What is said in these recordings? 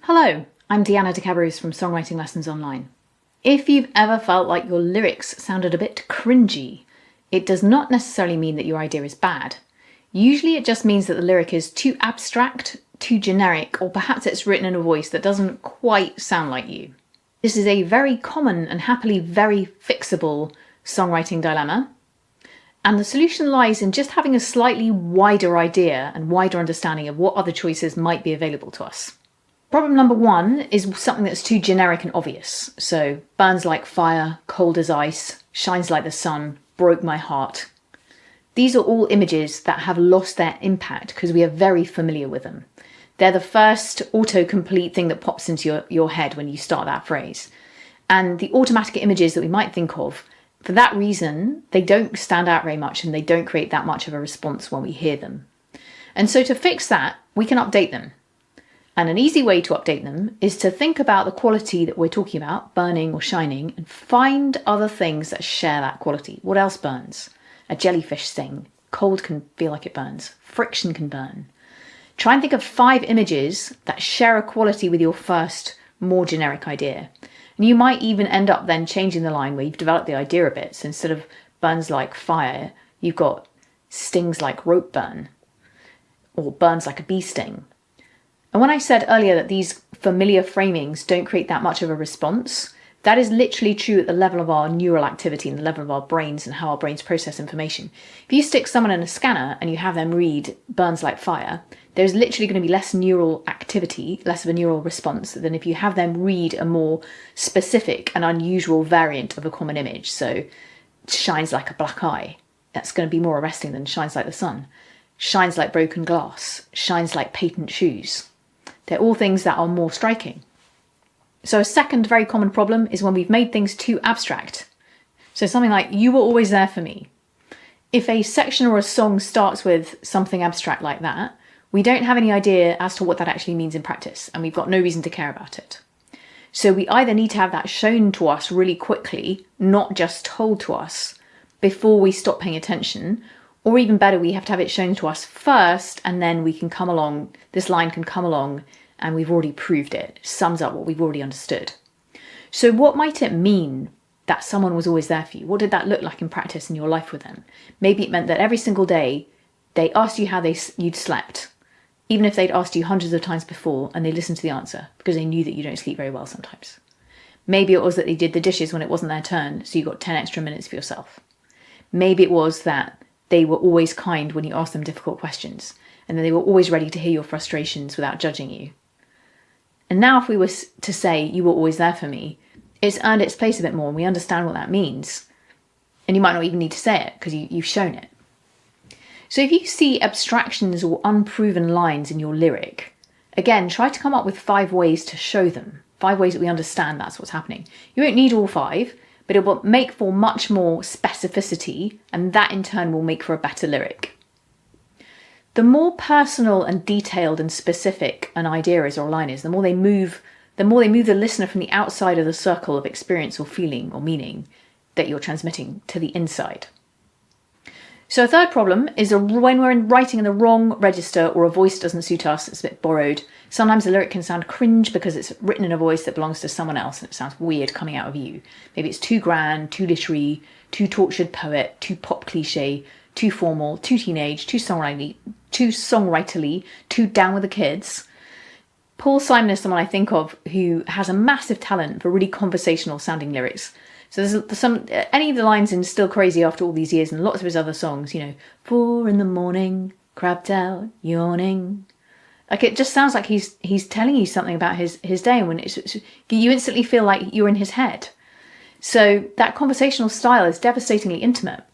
Hello, I'm Deanna de Cabarrus from Songwriting Lessons Online. If you've ever felt like your lyrics sounded a bit cringy, it does not necessarily mean that your idea is bad. Usually it just means that the lyric is too abstract, too generic, or perhaps it's written in a voice that doesn't quite sound like you. This is a very common and happily very fixable songwriting dilemma. And the solution lies in just having a slightly wider idea and wider understanding of what other choices might be available to us. Problem number one is something that's too generic and obvious. So, burns like fire, cold as ice, shines like the sun, broke my heart. These are all images that have lost their impact because we are very familiar with them. They're the first autocomplete thing that pops into your head when you start that phrase. And the automatic images that we might think of, for that reason, they don't stand out very much and they don't create that much of a response when we hear them. And so to fix that, we can update them. And an easy way to update them is to think about the quality that we're talking about, burning or shining, and find other things that share that quality. What else burns? A jellyfish sting. Cold can feel like it burns. Friction can burn. Try and think of 5 images that share a quality with your first, more generic idea. And you might even end up then changing the line where you've developed the idea a bit. So instead of burns like fire, you've got stings like rope burn, or burns like a bee sting. And when I said earlier that these familiar framings don't create that much of a response, that is literally true at the level of our neural activity and the level of our brains and how our brains process information. If you stick someone in a scanner and you have them read burns like fire, there's literally going to be less neural activity, less of a neural response than if you have them read a more specific and unusual variant of a common image. So shines like a black eye. That's going to be more arresting than shines like the sun. Shines like broken glass. Shines like patent shoes. They're all things that are more striking. So a second very common problem is when we've made things too abstract. So something like, you were always there for me. If a section or a song starts with something abstract like that, we don't have any idea as to what that actually means in practice, and we've got no reason to care about it. So we either need to have that shown to us really quickly, not just told to us, before we stop paying attention, or even better, we have to have it shown to us first, and then we can come along, this line can come along, and we've already proved it. It sums up what we've already understood. So what might it mean that someone was always there for you? What did that look like in practice in your life with them? Maybe it meant that every single day they asked you how you'd slept, even if they'd asked you hundreds of times before, and they listened to the answer because they knew that you don't sleep very well sometimes. Maybe it was that they did the dishes when it wasn't their turn, so you got 10 extra minutes for yourself. Maybe it was that they were always kind when you asked them difficult questions, and then they were always ready to hear your frustrations without judging you. And now if we were to say, you were always there for me, it's earned its place a bit more and we understand what that means. And you might not even need to say it because you've shown it. So if you see abstractions or unproven lines in your lyric, again, try to come up with 5 ways to show them. 5 ways that we understand that's what's happening. You won't need all 5, but it will make for much more specificity, and that in turn will make for a better lyric. The more personal and detailed and specific an idea is or a line is, the more they move the listener from the outside of the circle of experience or feeling or meaning that you're transmitting to the inside. So a third problem is when we're writing in the wrong register or a voice doesn't suit us, it's a bit borrowed. Sometimes the lyric can sound cringe because it's written in a voice that belongs to someone else and it sounds weird coming out of you. Maybe it's too grand, too literary, too tortured poet, too pop cliche, too formal, too teenage, too songwriterly, too down with the kids. Paul Simon is someone I think of who has a massive talent for really conversational sounding lyrics. So there's any of the lines in Still Crazy after all these years and lots of his other songs, 4 a.m, crabbed out, yawning. Like it just sounds like he's telling you something about his day, and when you instantly feel like you're in his head. So that conversational style is devastatingly intimate.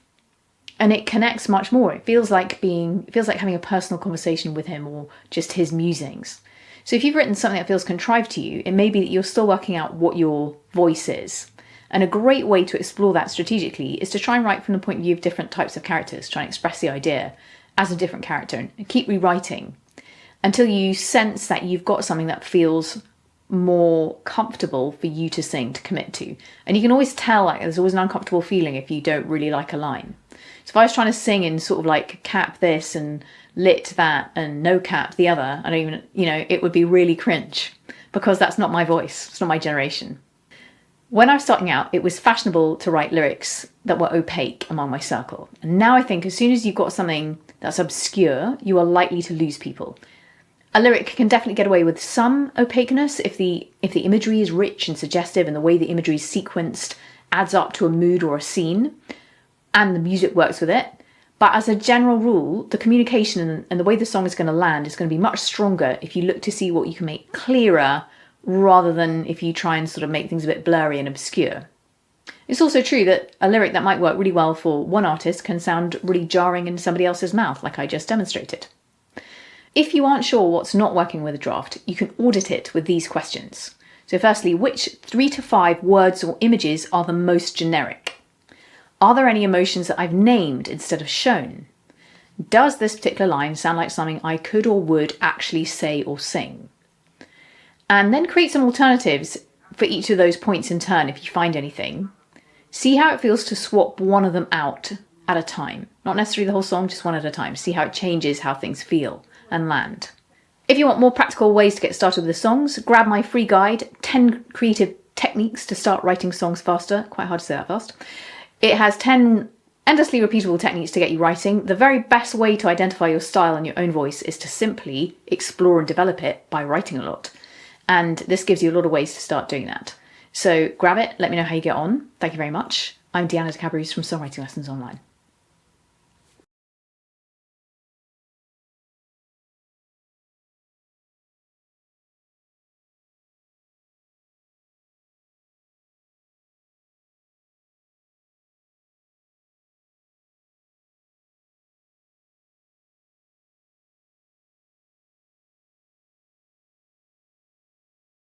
And it connects much more. It feels like having a personal conversation with him or just his musings. So if you've written something that feels contrived to you, it may be that you're still working out what your voice is. And a great way to explore that strategically is to try and write from the point of view of different types of characters, try and express the idea as a different character and keep rewriting until you sense that you've got something that feels more comfortable for you to sing, to commit to. And you can always tell, like, there's always an uncomfortable feeling if you don't really like a line. So if I was trying to sing in sort of like cap this and lit that and no cap the other, I don't even, it would be really cringe. because that's not my voice, it's not my generation. When I was starting out, it was fashionable to write lyrics that were opaque among my circle. And now I think as soon as you've got something that's obscure, you are likely to lose people. A lyric can definitely get away with some opaqueness if the imagery is rich and suggestive and the way the imagery is sequenced adds up to a mood or a scene and the music works with it. But as a general rule, the communication and the way the song is going to land is going to be much stronger if you look to see what you can make clearer rather than if you try and sort of make things a bit blurry and obscure. It's also true that a lyric that might work really well for one artist can sound really jarring in somebody else's mouth, like I just demonstrated. If you aren't sure what's not working with a draft, you can audit it with these questions. So firstly, which 3 to 5 words or images are the most generic? Are there any emotions that I've named instead of shown? Does this particular line sound like something I could or would actually say or sing? And then create some alternatives for each of those points in turn if you find anything. See how it feels to swap one of them out at a time. Not necessarily the whole song, just one at a time. See how it changes how things feel and land. If you want more practical ways to get started with the songs, grab my free guide, 10 creative techniques to start writing songs faster. Quite hard to say that fast. It has 10 endlessly repeatable techniques to get you writing. The very best way to identify your style and your own voice is to simply explore and develop it by writing a lot. And this gives you a lot of ways to start doing that. So grab it, let me know how you get on. Thank you very much. I'm Deanna de Cabarrus from Songwriting Lessons Online.